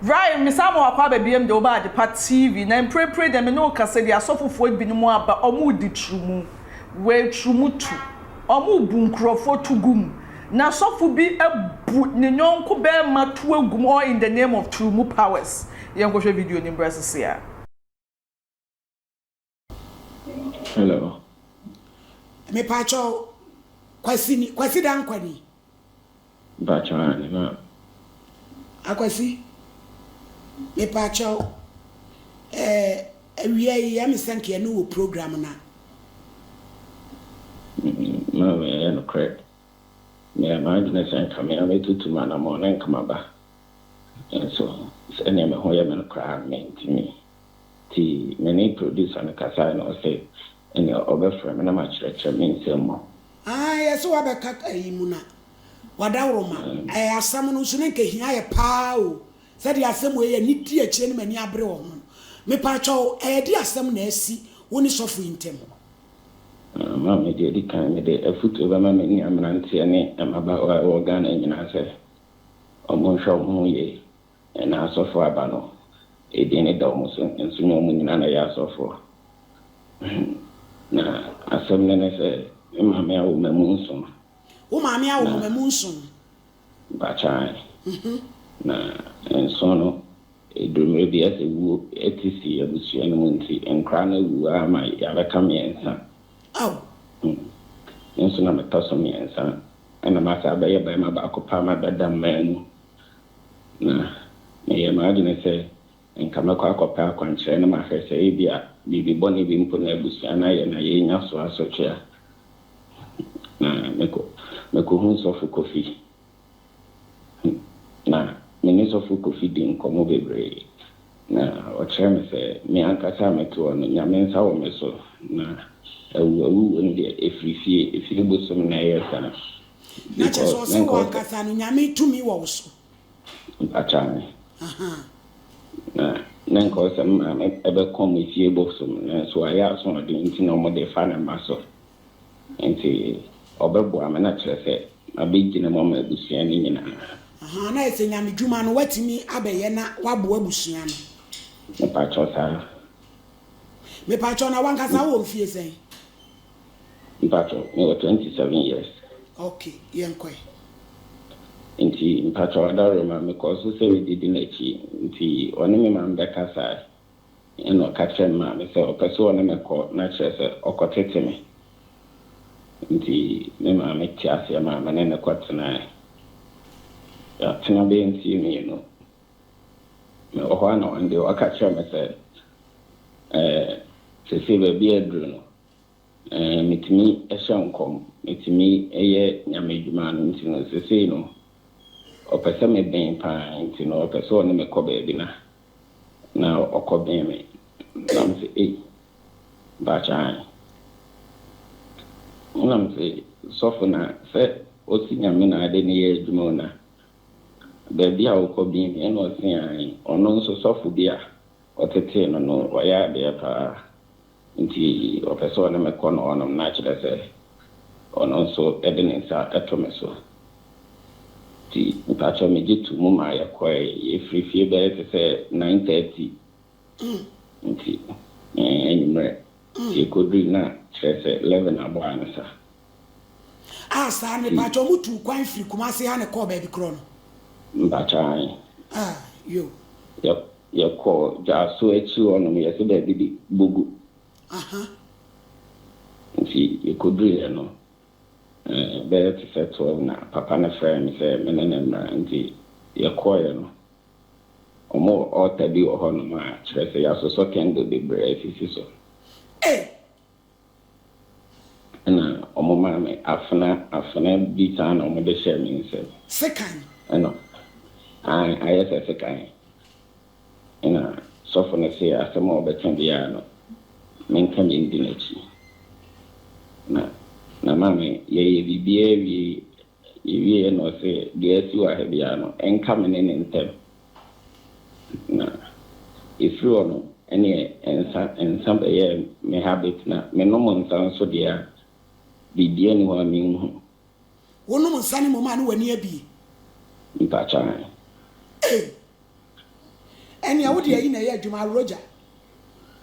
Right, Miss Amo akwa BM de oba de pa TV na pray dem no kase de asofofo ebinim aba omu di trumu we trumu tu omu bu nkrofo tugum na sofu bi ebu ne nyonko be matu agum all in the name of trumu powers yenko hwe video ni brasese ya. Hello. Me pacho kwasi dan kwani. Pacho ani ma. Akwasi. Me pacho Eeeiii ya misanke no wo program na. Ma me no correct. Me imagine say come me tutu mana mo na nkama ba. And so any me ho ya me no cry me ti me producer na kasa no say any obefra me na ma church me nsem mo. Yes wa be kat ayimu na. Wadawroma asam no so ne nke hia ye paa o. Said the assembly ye ni ti akire ni mani abre wo ho. Me pacho di asem na asi woni sofu intem. Ma me di kan me de afutu ba ma me ni amrantie ne amaba o Ghana nyina se. Omo hwo ho ye na asofo aba no. E di ne da omo so enso nyo mu nyina na ya asofo. Na asem ne se ma me awo mamu nso. Wo ma me awo mamu nso. Ba chai. Na enso no edumre bi ase wu etisi abusua no munti enkra na wu ama ya beka me ensa. Aw. Enso na metaso me ensa. Ana masa ba ye ba ma ba akopa ma beda manu. Na me imagine say enka mekọ akopa akwankyere na ma hwese e bia bibi boni bi mpo na abusua na ye nya so asotwe. Na meko hu so fu kofi. Na Minisofu kofi din komo bebre na o chere se me ankasa meto no nyame nsa wo meso na awu ndi efrifie bosom na yesa na cheso se wo ankasa no nyame tumi wo so achane na nko se ma ebe kom efie bosom na so aya so de nti na mo de fa na maso nti obebo amena chere se abegina mo ma abusua ni nyina. Na ese nyame dwuma no watimi abeye na wabo abusua no. Me pacho na wankasa wo mfie sen. Pacho me 27 years. Okay, yenkoi. Nti pacho adaro ma me ko so se we didi na chi nti oni me ma mbeka sai. Eno ka che ma me se opeso oni me ko na che se okotete me. Nti me ma me ti ase ma me ne ko tena. Ya tena be nti me no. Me ohwa na onde aka che me se se be bi edru no. Mitimi ehyankom mitimi eye nyamedwuma no nti no se no opese me ben pa nti no opese oni me ko be bi na okoben me na me ba chan na me sofu na se osi nyame na ade ne ye edwuma na be bia okobin me no osi an ono nso sofu bia otete no waya be pa nti opese oni me ko no ono na kire se ono nso ede ne nsa etome so ti mpacho me jitu mu ma ya kwa ye free be se 9:30 nti enimre ti kodri na kire 11 abwa na sa sa ne pacho mutu kwan free kuma se ha ne ko ba bi kro no mbacha yo ya ko ja so echi ono me se da bibi bugu nti ye kodri no be to settle na papa na friend say me na nti ye koye no omo o tabi o hono ma kire say asoso kendo be brave fisi so na omo ma me afna bi tan omo de share me say second no I say second na so for na say asemo obetan bia no men kan indi na chi na mami ye bibie wi no se de si wa he bia no enka me ne ntem na ifru ono ene ensa be ye me habit na me no mo nsa so dia bibie ni wa mi hu wono mo nsa ni mo ma no wani abi mpacha Any would you in a year, Juma Roger.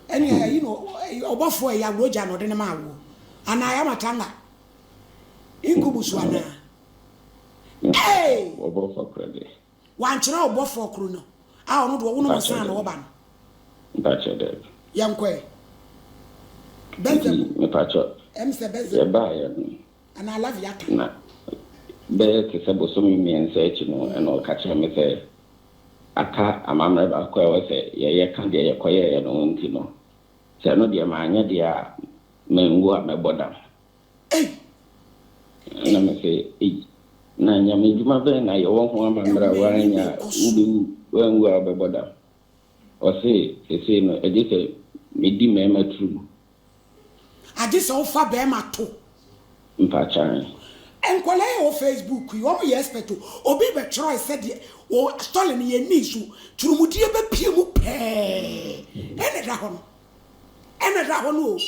Any, you know, Obofo, ya Roger, no, then a and I am a tanga. Incubuswana. Hey! Obofo credit. One to know Obofo Cruno. I don't know what son or ban. That's it. Young Quay. Benjamin, Pacho. Mr. Benjamin. And I love Yak. Bear to say, so me and say, you know, and all catch him say, Aka, a mamma of Aqua say, yeah, can't be a quiet and own, you know. Say, no, dear man, dear, men go up my bottom. Eh! And I say, Nanya, me, my ben, I won't want my brother, when we are by bottom. Or say, no, I just say, me, dear, me, true. I just offer Bema too. Mpachai. And Qualay or Facebook, you only expect to obey the choice said, or stolen ye nisu, to Mudia Pimu pay. And a dragon. And a dragon.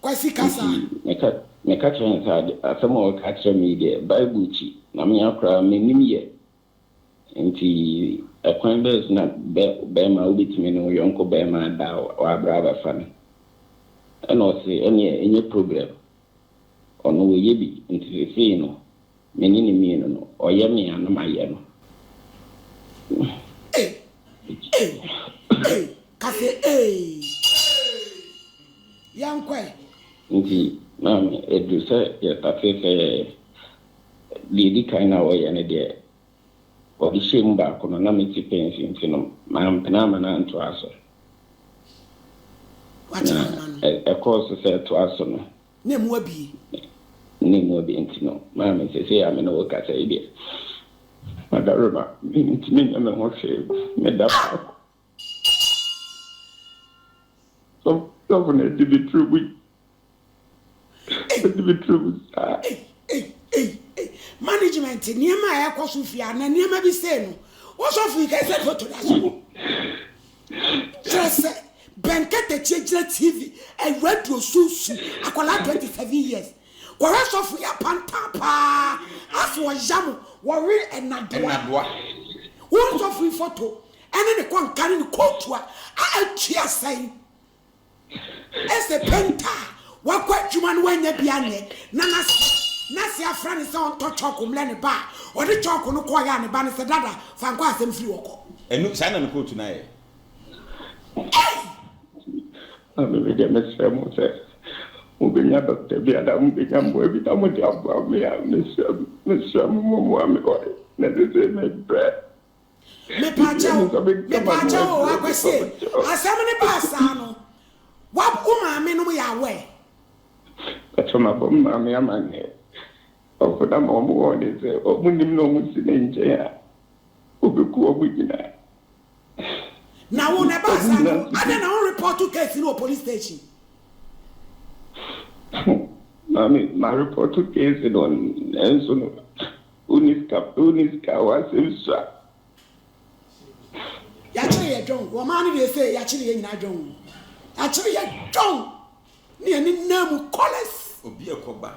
Quasi Casa. Me catch inside a some more catch media, Bibuchi, Namiakra, Minimia. And the acquaintance not Bema with me, no, your uncle Bema, thou, or brother fan. And also, any problem. Ono we yebi nti fe no menini mi no oyemi anu maye no Cafe young quay nti mami edu se ya tafe fe lidi kaina oye ne de obi shemba kono na meti pension nti no mam pena mana nto aso what e course se to aso no ne mu abi Name will be intino. Mammy say, I'm in a work as a dear. Madaruma, meaning to me, and what she made up. Some governor to be true. To be true. Management, near my Aquasufia, and near my Bisseno. What's off we can say for today? Just Bankette TV, and read to Susu, Aquala 27 years. Whereas of we are pantapa, as was Jamu, Warrior and Nadwa. Once of we photo, and then the one carrying the coat, I cheer saying, as the penta, what quite human when they be on it, Nasia friend is on to talk on Lenny Bar, or the talk on the choir and the banner said, Dada, Fanquas and Fluoko. And look, sign on the coat tonight. I'm a get Miss Famous. Ubenya Dr. Biada, Ubenya, every time we have about me, Miss Mamma, let us say, my bread. Me pacho, I was say, as many passano. What woman mean we are away? That's from my mammy, I'm on here. Oh, for them all more is when you know what's in jail. Who be cool with you now? Now, on a bus, I don't know, report to case in a police station. My report to case it on Enson Uniska was himself. Actually, I don't. Woman, they say, actually, I don't. Actually, I don't. Near name collars. Be a coba.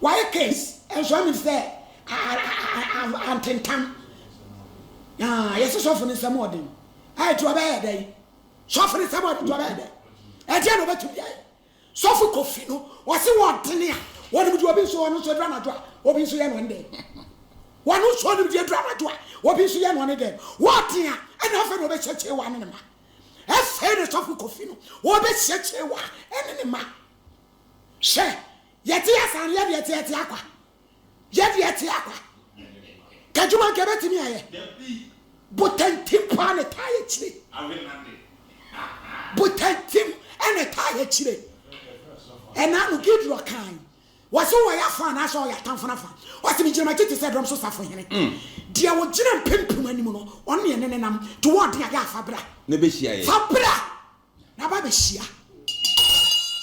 Why a case? And so I'm say, I'm tentam. Ah, yes, soften is some more than I to a bad day. Soften is somebody to a bad day. I tell you what to be. Sofu coffee, no, what's the one thing? What would you be so on so drama to or be so young one day? One who saw them drama to or be so young one day. What here? And often over such a one in a man. I've said a sofu coffee, or be such a one and in a man. Share, yet yes, and yet aqua. Yet aqua. Can you want to get to me? But then Tim Pan a tire chili. But then Tim and a tire chili. And now you give you a kind. What's all I found? I saw your town for nothing. What's the major to say? I'm so suffering. Dear, what didn't pimp anymore? Only an enemy to want the Fabra. Nebesia. Fabra. Nababisia.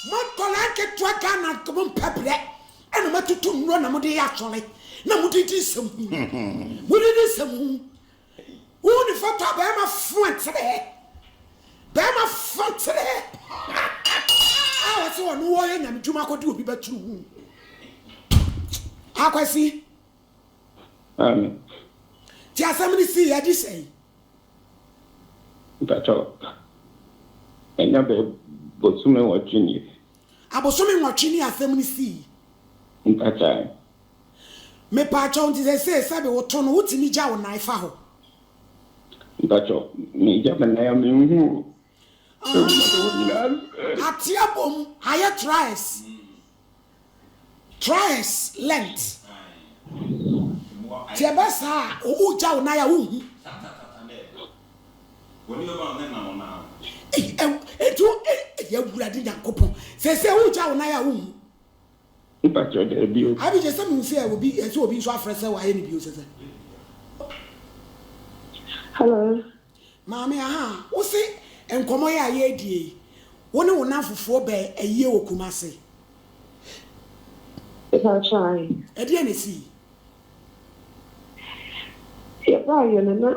Motolanke Trakan and Common Pepper. And what to run a muddy actually. No, what it is some. What it is some. Who the photo of Bama front today? Bama front today. I was one warning and Jumako do be better. How can I see? Ti asem ni si ya di say. Mpacho. Enya be bosume watchini. Abosume watchini asem ni si. Mpacho. Me pa cho nti say sabe wo to no wutimi gya wo nan fa ho. Mpacho, me ja na ya me hu. Atiabom higher tries length. Tiabasa o gya wo nan ya wo hu. Ya wurade Yakopon. Say wo gya wo nan ya wo hu. Mpacho de bio. Abi je say me say obi nso afrese wa ye ni bio say. Hello. Mami aha, wo say enkomo ya ye die. Wo ne wo nan fufuo be aye okumase. If I try. E die na si. Ya ba yo na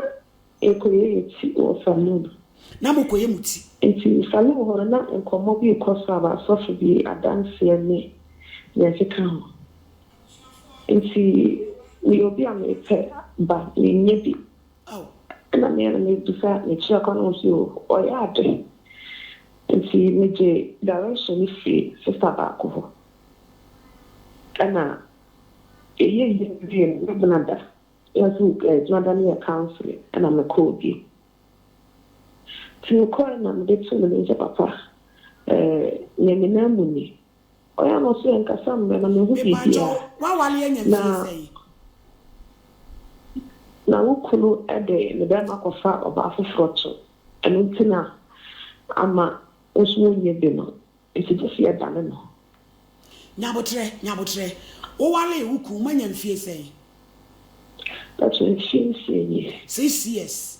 ekoye ti o salon. Na mo koye muti. Enti salon ho na enkomo bi kosa ba so fi bi adanse ne. Ya fika ho. Enti we obi amepe ba ni nyebi. Oh. Na me bisa ni chia kono so o ya ade. Enti me je direction fi sister ba ko ho. Ana eye yin nada. Ya su nada ni counseling ana me ko bi. Ti ko na me de tu me je papa nyame na muni. Oya no so enkasa me na me hu bibia. Wa wale enya mfi sei. Na wukunu ede ne be makofa oba fofroto. Eno ntina ama osuo nyebe no. Enti je ya dane no. Nyabotre. O wale wuku manya mfi sei. That's when she say 6 years.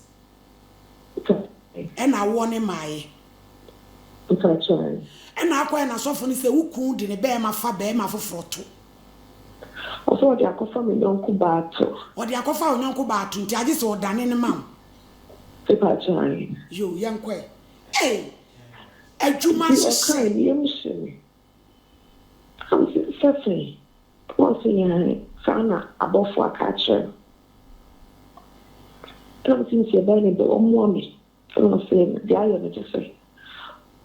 Okay. And I won him my. Okay. And I quite na sofo ni say wuku de ne be ma fa be ma fofroto. Also the akofa me yonku baato. O de akofa onyanko baato nti age se o dane ne mam. Pepachai. Yo yankwe. Eh. Adwuma se kai ni emshini. Am se once in sana abofo akache. Come since you been the omwami. I'm saying the ayo no just say.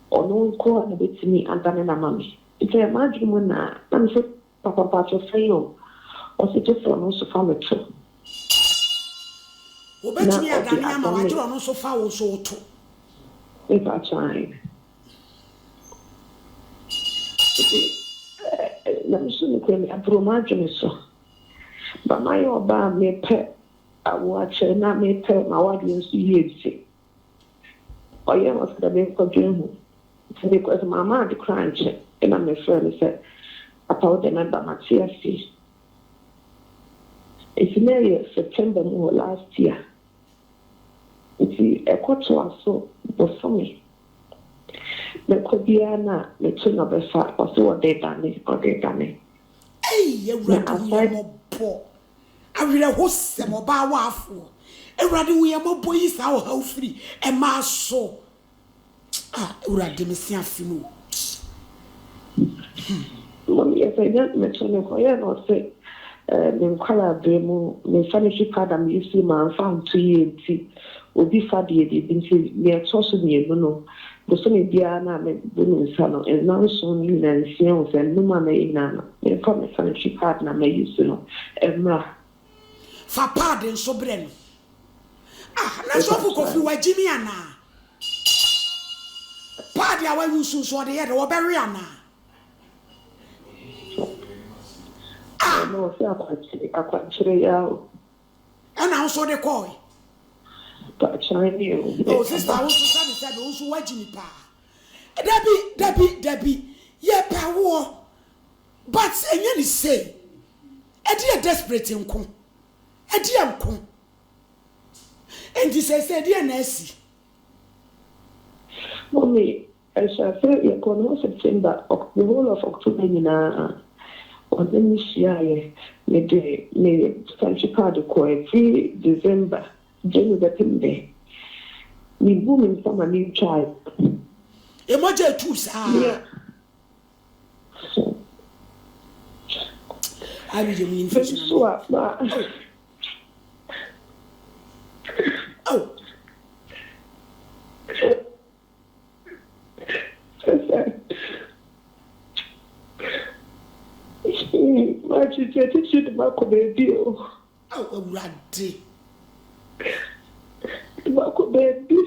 Ono nko na betimi andane na mami. Ite imagine na am se papa pacho fayo. O se just ono so family too. Obetimi adane ama wajiro ono so fa wo so to. If I try. Na msuni kwemi abromajo niso. Ba mayo ba mepe awache na mepe mawadi nsu yezi. Oye masida beko jemu. Sindi kwa mama di crunch. Ina me friend say apa ode member Matia fi. It's nearly September last year. It's a quarter or so before me. Me kobia na me tuna befa oso ode dane. Hey, ewrade wo mo bo. Awire hosem oba wa afo. Ewrade wo mo bo yi sa wo ha free e ma so. Ah, ewrade me sia afimu. Mami efenya me tuna ko ya no say me kwala bremu me fanishi card am you see man found 2 years obi fa de binti me toso me no the so bia na me bunu sano and now so ni na nsia o no ma na ina na me fa me fanishi card na me use no emra Fa pad nso bre no. Ah, na so fu kofi wa jimi ana. Pad ya wa use so de ye de wo bere ana. no se akwachire yao Ana so de koi. But Chinese. Oh, sister, I was to say that also watching pa. Debbie, yeah, pa war. But any say, a dear desperate uncle, a dear uncle. And this I said, dear Nancy. Mommy, I shall say you can September, the whole of October, on the year, may Sanchi Card 3 December. January we booming from a new child. Emoji too, sir. Yeah. So, I will mean so you to my baby. Oh, Raddy. My baby.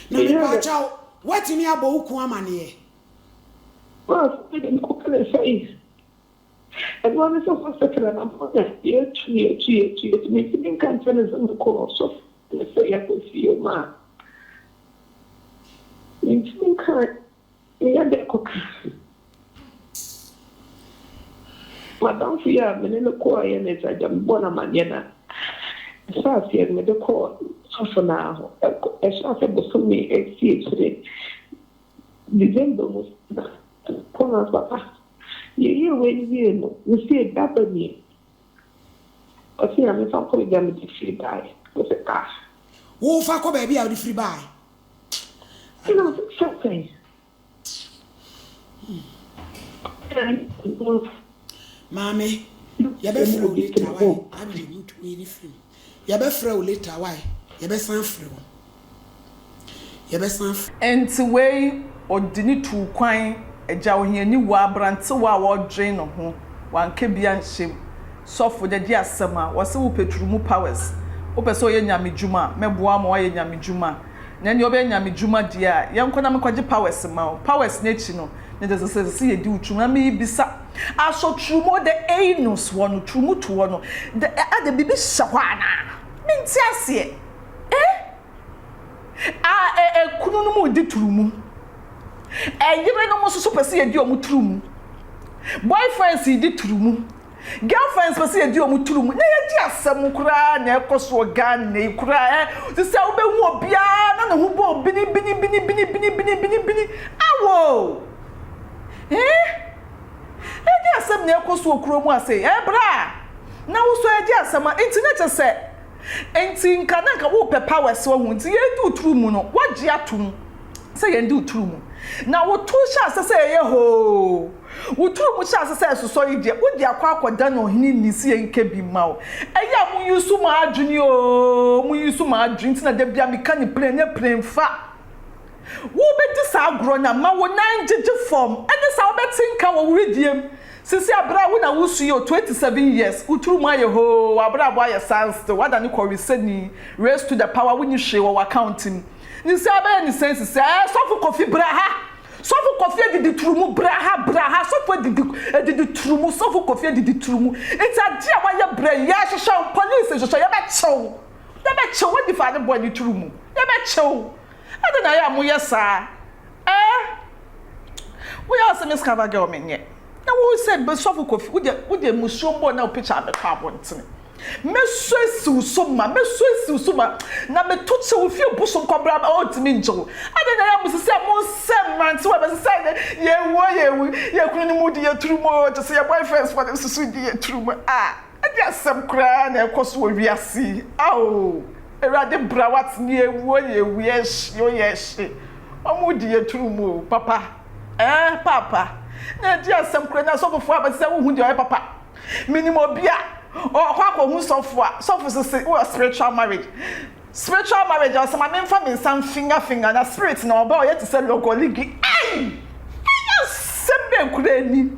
Na me pacha what ni abo ku amane Well, I didn't cook in the face. And one is a second, and I'm not here to make me confidence in the course of the say I could see you, man. You can't, you had that cook. Madame Fia, I'm in the choir, and it's a Jambona Manana. As far as here, with the court, so for now, as far as it was for me, I see it today. December was corners, papa. You when you see a double me. Or see, I'm not calling them to free buy with a cash. wo fa ko baby out the free buy You know, something. Mame, ya be frɛ o later why? I be need to really free. Ya be frɛ o later why? Ya be san frɛ o. Ya be san. Enti wei odini tu kwan eja ohiani wa abrante wa wodwen no ho wanka bia nhyem sofo de dia asema wo se wo petrumu powers wo pese o ye nyame djuma meboa ma o ye nyame djuma na ne obe nyame djuma dia ye nkona me kwaje powers ma powers na echi no ne de se ye di utrum na me bisa aso trumo de anus wono trumu to wono de ade bibi shahwana minti ase kunu no mu di trumu yire no mo so pese ye di omutrumu boyfriends di trumu girlfriends pese ye di omutrumu na ye di asem kura na ekoso Ghana kura se se obehu obia na ne hu bo bini awo di asem na ekoso okuro mu ase bra na wo so di asem internet se enti nka na nka wo pe power se wo hu nti ye di utrumu no wagye atum se ye di utrumu na wo tu sha se ye ho wo tu mu sha se so ide wo di akwa no hini nisi enke bi mawo eya mu yusu ma adwuni o mu yusu ma adwuni tina da bia me kan plane fa wo be di sa agro na ma wo nan jeje form ene sa wo be tinka wo rediem sisi abra wo na wo su yo 27 years uturu mu aye ho abra abo aye sans wada ni korisani raise to the power when you share our accounting ni se aba ni sense se sofu kofi braha sofu kofi didi trumu braha sofu didi trumu sofu kofi didi trumu it's a dia wa ye bra ya hwehwe police hwehwe ya be chew what if any boy ni trumu ya be chew ade na ya mo yesa we are some discover girl menye na wo say be sofu kofi wo de musombo na picture be kwa bontene meso so ma na me to che wo fie buso nkobra ba o timi njo ade na ya musese mo sem man ti wa be say ye kunu ni mu di ye trumo to say your boyfriends for them susu di ye trumo ade asem kra na ekoso wo wiase erade bra wat ni ewo ye shi omu di ye trumo papa papa na di asem kra na so fofo ba say wo hu di o papa minimo bia kwa hu sofo se we spiritual marriage o se ma me mfa me san finger na spirit na oba o ye to say logo ligi sembe kura ni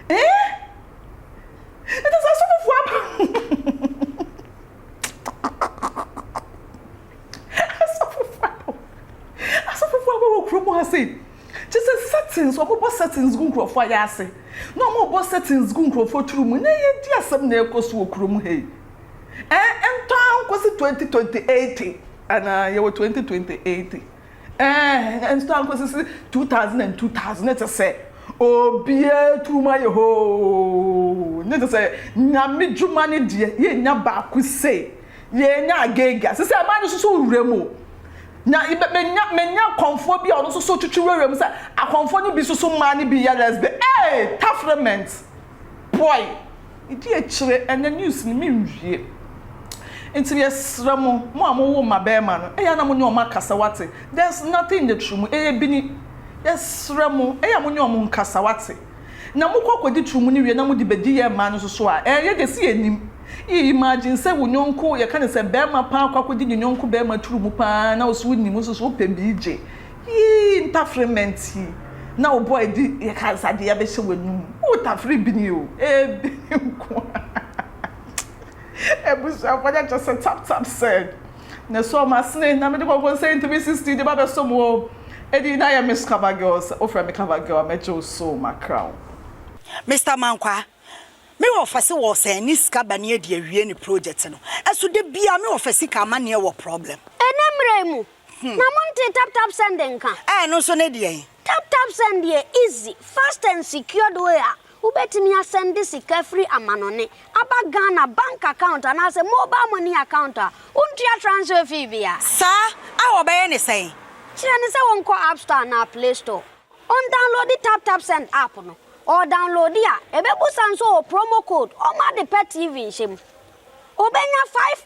it is sofo wo kromo ha say just settings obo settings gun krofo ya ase no mo bo settings gun krofo turumu na ye di asem na ekoso okromu he entan kwesi 2028 ana ye wo 2028 entan kwesi 2000 it say obie turuma ye ho ne to say nyame djuma ne de ye nya ba ku say ye nya agega se ma no so wuremo na menya konfo bi ono so twetwerem say akonfo ni bi so ma ni bi ya lesbe toughness boy idi e kire ene news ni mi nwie enti yesra mo amowo mabema no ya na mo nyo makasa wate there's nothing in the trumu bini yesra mo ya mo nyo mo nkasa wate na mo kokodi trumu ni wie na mo di bedi ye ma no so a ye de si enim imagine say wo nyonko ye kan say be ma pa kwakodi nyonko be ma trumu pa na osu ni mo so pe bije interference na o boy di e ka sa de ya be hye wanu o tafri bi ni o ebusa for just tap said na so masne na me de ko say into 60 de ba be so mo edi na ya miss cover girls o fra me cover girl me jo so my crown Mr. Mankwa me office wo say ni sika ba ne de awie ni project no eso de bia me office ka ma ne wo problem enemre mu na monte tap sending ka no so ne de tap send ye easy fast and secured way ubetimi asend sika free amanone aba Ghana bank account and as a mobile money account untia transfer fee bia sa awo be ye ne say kire ne say won ko app store na play store on download the tap send app no or download ya ebebu sanso promo code o ma de pet TV shim obenya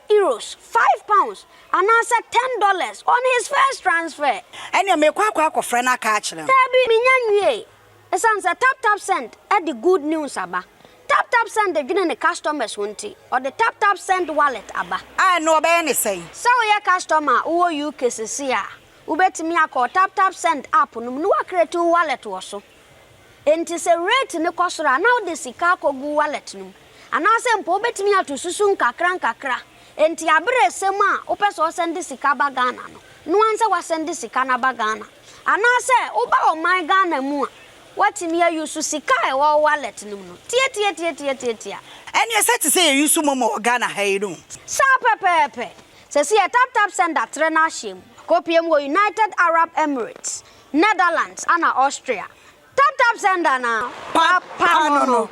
€5 £5 and answer $10 on his first transfer ene me kwa friend aka a kire tabi minyanwie esanse tap send at the good news aba tap send the gene customers wonti or the tap send wallet aba no be ne say so your customer wo UK sisi a ubetimi akọ tap send app no no create wallet wo so enti se rate ne kosora now the sika kogu wallet no anase mpo betimi atosusu nkakra enti abere sem a opeso send sika ba Ghana no anse wa send sika na ba Ghana anase oba o my Ghana mu a watimi ayusu sika e wo wallet no tie ene se te say yusu momo Ghana hayiru sa pepepe se si tap send atre na hiem kopiem wo United Arab Emirates Netherlands and Austria tap send na papa no